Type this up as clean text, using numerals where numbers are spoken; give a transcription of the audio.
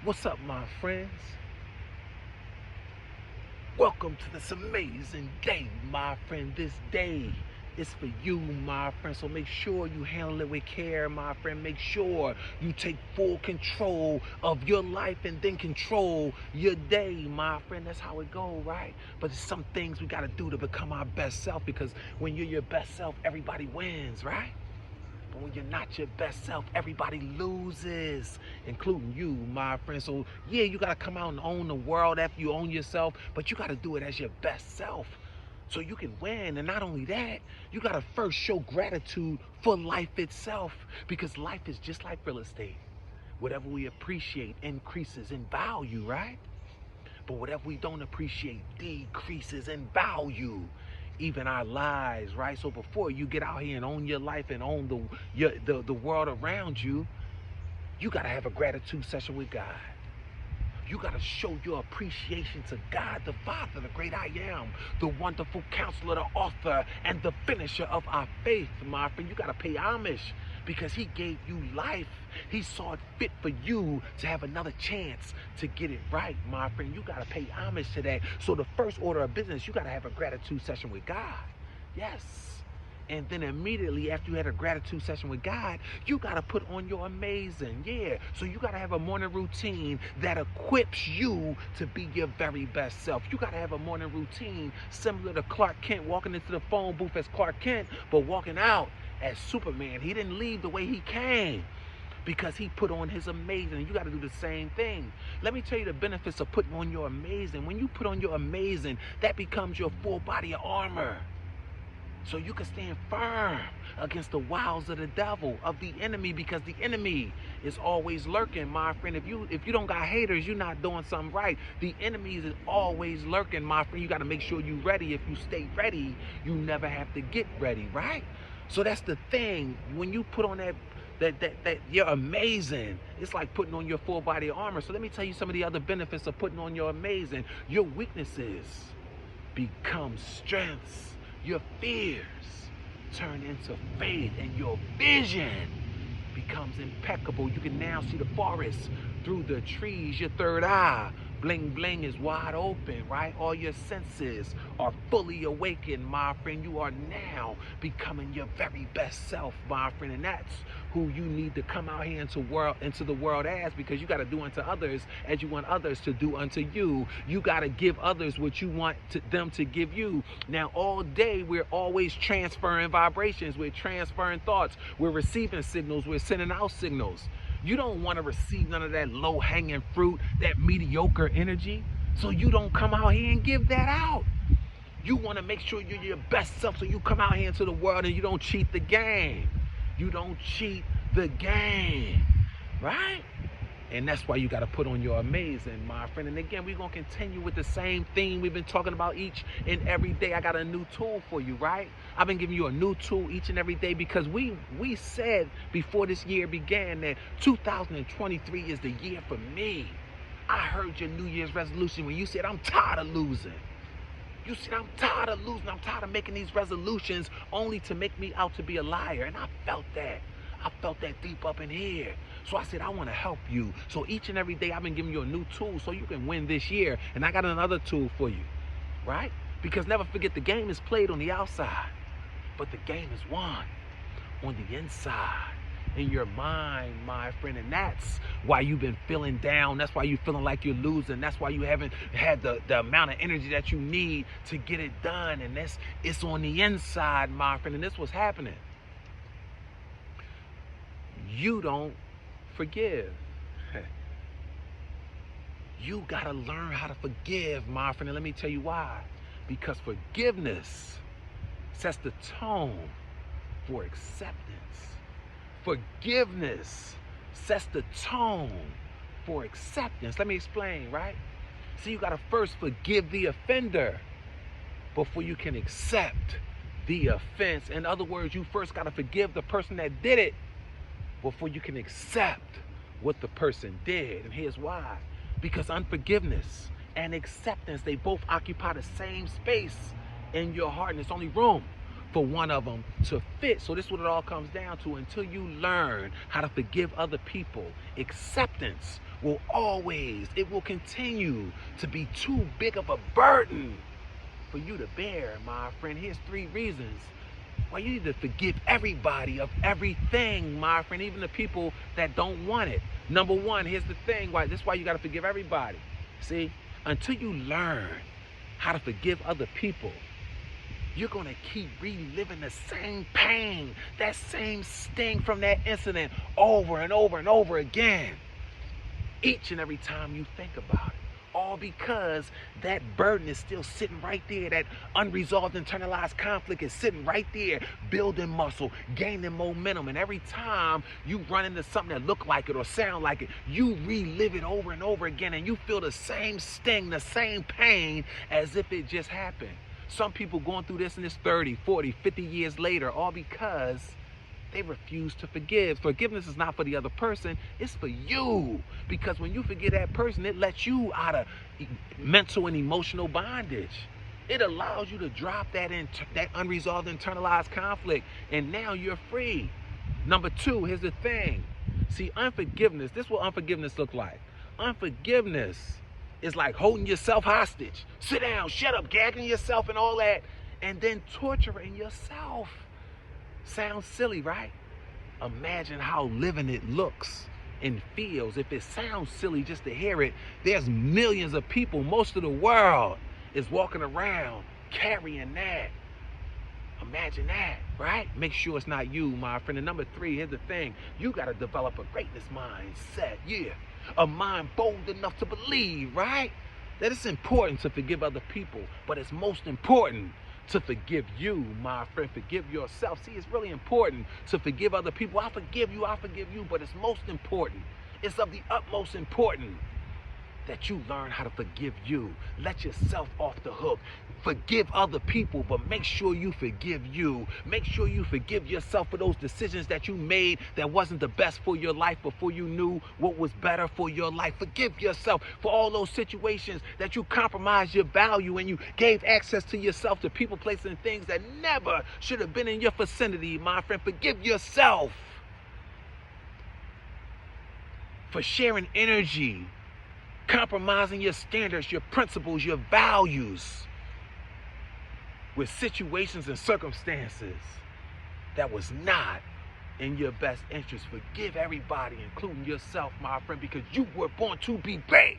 What's up, my friends? Welcome to this amazing day, my friend. This day is for you, my friend. So make sure you handle it with care, my friend. Make sure you take full control of your life and then control your day, my friend. That's how it goes, right? But there's some things we got to do to become our best self, because when you're your best self, everybody wins, right? But when you're not your best self, everybody loses, including you, my friend. So yeah, you gotta come out and own the world after you own yourself, but you gotta do it as your best self so you can win. And not only that, you gotta first show gratitude for life itself, because life is just like real estate. Whatever we appreciate increases in value, right? But whatever we don't appreciate decreases in value. Even our lives, right? So before you get out here and own your life and own the world around you, you gotta have a gratitude session with God. You gotta show your appreciation to God, the Father, the great I am, the wonderful counselor, the author, and the finisher of our faith, my friend. You gotta pay homage because he gave you life. He saw it fit for you to have another chance to get it right, my friend. You gotta pay homage to that. So the first order of business, you gotta have a gratitude session with God. Yes. And then immediately after you had a gratitude session with God, you got to put on your amazing. Yeah. So you got to have a morning routine that equips you to be your very best self. You got to have a morning routine similar to Clark Kent walking into the phone booth as Clark Kent, but walking out as Superman. He didn't leave the way he came, because he put on his amazing. You got to do the same thing. Let me tell you the benefits of putting on your amazing. When you put on your amazing, that becomes your full body of armor. So you can stand firm against the wiles of the devil, of the enemy, because the enemy is always lurking, my friend. If you don't got haters, you're not doing something right. The enemy is always lurking, my friend. You got to make sure you're ready. If you stay ready, you never have to get ready, right? So that's the thing. When you put on that you're amazing, it's like putting on your full body armor. So let me tell you some of the other benefits of putting on your amazing. Your weaknesses become strengths. Your fears turn into faith, and your vision becomes impeccable. You can now see the forest through the trees. Your third eye, bling bling, is wide open, right? All your senses are fully awakened, my friend. You are now becoming your very best self, my friend. And that's who you need to come out here into the world as, because you got to do unto others as you want others to do unto you. You got to give others what you want them to give you. Now, all day, we're always transferring vibrations. We're transferring thoughts. We're receiving signals. We're sending out signals. You don't want to receive none of that low-hanging fruit, that mediocre energy. So you don't come out here and give that out. You want to make sure you're your best self, so you come out here into the world and you don't cheat the game. You don't cheat the game, right? And that's why you got to put on your amazing, my friend. And again, we're going to continue with the same theme we've been talking about each and every day. I got a new tool for you, right? I've been giving you a new tool each and every day, because we said before this year began that 2023 is the year for me. I heard your New Year's resolution when you said, I'm tired of losing. You said, I'm tired of losing. I'm tired of making these resolutions only to make me out to be a liar. And I felt that. I felt that deep up in here. So I said, I want to help you. So each and every day, I've been giving you a new tool so you can win this year. And I got another tool for you, right? Because never forget, the game is played on the outside, but the game is won on the inside, in your mind, my friend. And that's why you've been feeling down. That's why you're feeling like you're losing. That's why you haven't had the amount of energy that you need to get it done. And it's on the inside, my friend. And this was happening. You don't forgive. You gotta learn how to forgive, my friend. And let me tell you why. Because forgiveness sets the tone for acceptance. Forgiveness sets the tone for acceptance. Let me explain, right? So you gotta first forgive the offender before you can accept the offense. In other words, you first gotta forgive the person that did it before you can accept what the person did. And here's why. Because unforgiveness and acceptance, they both occupy the same space in your heart, and there's only room for one of them to fit. So this is what it all comes down to. Until you learn how to forgive other people, acceptance will always, it will continue to be too big of a burden for you to bear, my friend. Here's 3 reasons why you need to forgive everybody of everything, my friend, even the people that don't want it. Number 1, here's the thing, this is why you got to forgive everybody. See, until you learn how to forgive other people, you're going to keep reliving the same pain, that same sting from that incident over and over and over again, each and every time you think about it. All because that burden is still sitting right there. That unresolved internalized conflict is sitting right there, building muscle, gaining momentum. And every time you run into something that look like it or sound like it, you relive it over and over again, and you feel the same sting, the same pain as if it just happened. Some people going through this and this 30, 40, 50 years later, all because they refuse to forgive. Forgiveness is not for the other person, it's for you. Because when you forgive that person, it lets you out of mental and emotional bondage. It allows you to drop that unresolved internalized conflict, and now you're free. Number 2, here's the thing. See, unforgiveness, this is what unforgiveness look like. Unforgiveness is like holding yourself hostage. Sit down, shut up, gagging yourself and all that, and then torturing yourself. Sounds silly, right? Imagine how living it looks and feels. If it sounds silly just to hear it, there's millions of people, most of the world is walking around carrying that. Imagine that, right? Make sure it's not you, my friend. And number 3, here's the thing. You got to develop a greatness mindset, a mind bold enough to believe, right? That it's important to forgive other people, but it's most important to forgive you, my friend. Forgive yourself. See, it's really important to forgive other people. I forgive you, but it's most important. It's of the utmost importance that you learn how to forgive you. Let yourself off the hook. Forgive other people, but make sure you forgive you. Make sure you forgive yourself for those decisions that you made that wasn't the best for your life before you knew what was better for your life. Forgive yourself for all those situations that you compromised your value and you gave access to yourself to people, places, and things that never should have been in your vicinity, my friend. Forgive yourself for sharing energy, compromising your standards, your principles, your values with situations and circumstances that was not in your best interest. Forgive everybody, including yourself, my friend, because you were born to be great.